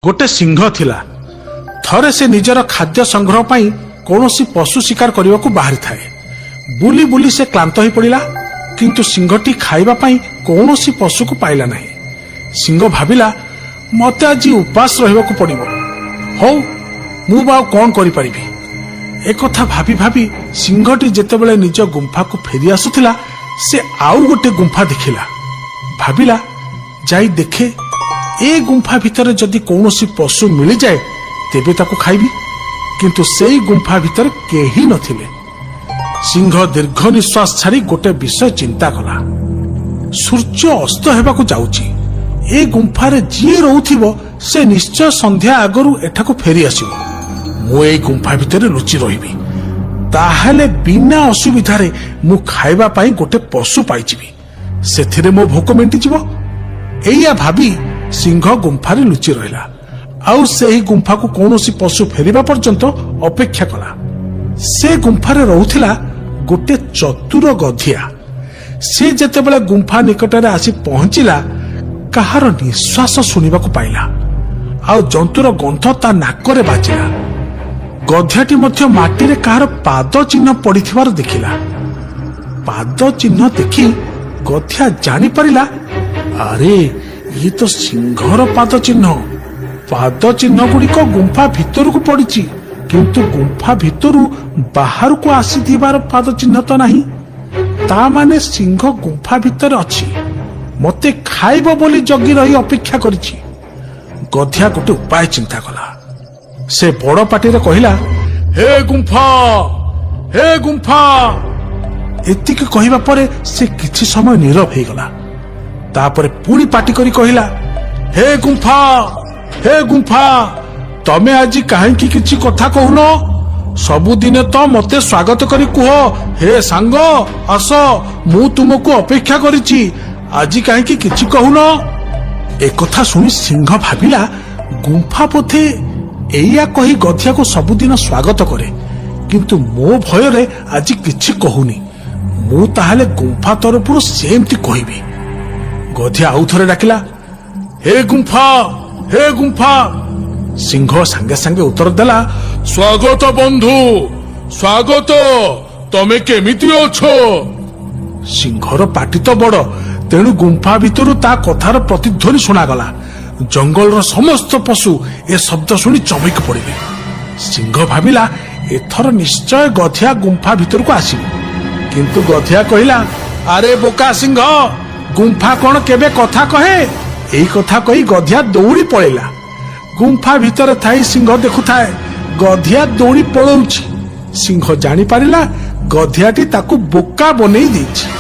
गोटे सिंह थिला। थरे से निजर खाद्य संग्रह पाई कौनसी पशु शिकार करने को बाहरी थाए। बुली बुली से क्लांत हो पड़ा, किंतु सिंहटी खाइबा पाई कौनसी पशु को पाइला नहीं। सिंह भाविला मते आज उपास रहिबा को पड़िबो। हौ मु बाउ कौन करि परिबी। एक कथा भाभी भाभी सिंहटी जेतेबेले निज गुंफा को फेरी आसुथिला, से आउ गोटे गुंफा देखिला। भाविला जाई देखे ए गुंफा भितर जदि कौनसी पशु मिली जाए तेबे ताको खाइबी। किंतु सेई गुंफा भितर केही नथिले। सिंह दीर्घ निश्वास छाड़ी गोटे विषय चिंता कला। सूर्य अस्त हेबाकू जाउची। ए गुंफारे जी रहउथिबो से निश्चय संध्या आगरू एठाको फेरी आसीबो। मु ए गुंफा भितर लुचि रहिबी। ताहाले बिना असुविधारे मु खाइबा पाई गोटे पशु पाइजिबी। सेथिरे मो भोक मेंटी जिवो। एया भाबी सिंह गुंफारे लुचि रहिला। आउ सेही गुंफा को कौनसी पशु फेरिबा पर्यंत अपेक्षा कला। से गुंफारे रहउथिला गोटे चतुर गधिया। से जेतेबेले गुंफा निकटरे आसी पहुंचिला, कहार निश्वास शुणिबाकू पाइला। आउ जंतुर गंध ता नाकरे बाजिला। गधियाटी मध्य माटीरे कहार पाद चिन्ह पड़िथिबार देखिला। पाद चिन्ह देखि गधिया जानि परिला, अरे ये तो सिंहर पाद चिन्ह। पाद चिन्ह गुड़िक गुंफा भितर को पड़ी, किंतु गुंफा भितर बाहर को आसी पाद चिन्ह तो नहीं। ता माने सिंह गुंफा भितर अच्छी, मते खाइब बोली जगी रही अपेक्षा करिछि। गधिया गोटे उपाय चिंता कला। से बड़ पाटी रे कहिला, हे गुंफा, हे गुंफा। एतिक कहिबा परे से किछि समय नीरव हे गला। तापरे पूरी पाटी करी कहिला, हे गुंफा, हे गुंफा, तमे आज काहेकि किछि कथा कहूनो। सबुदिने तो मते स्वागत करी कुह, हे सांग आस, मु तुमको अपेक्षा करिछि, आज काहेकि किछि कहूनो। एक कथा सुनी सिंह भाविला गुंफा पोथे एया कही गधिया को सबुदिन स्वागत करे, किंतु मो भयरे आज किछि कहूनी। मु ताहाले गुंफा तरफरु सेमति कहिबी। गधिया आउ थरे डाकिला, हे गुंफा, हे गुंफा। सिंह संगे संगे उत्तर देला, स्वागत बंधु, स्वागत, तमे केमिति अछो। सिंहर पाटी तो बड़, तेणु गुंफा भितरु ता कथार प्रतिध्वनि सुनागला। जंगल समस्त पशु ए शब्द शुणी चमक पड़े। सिंह भाविला एथर निश्चय गधिया गुंफा भितर को आसिब। किंतु गधिया कहिला, अरे बोका सिंह, गुंफा कौन केबे कथा कहे। एई कथा कही गधिया दौड़ी पड़ेला। गुंफा भितर थाई सिंह देखुथाए गधिया दौड़ी पड़ौछि। सिंह जानी पारिला गधियाटी ताकू बोका बनेई देछि।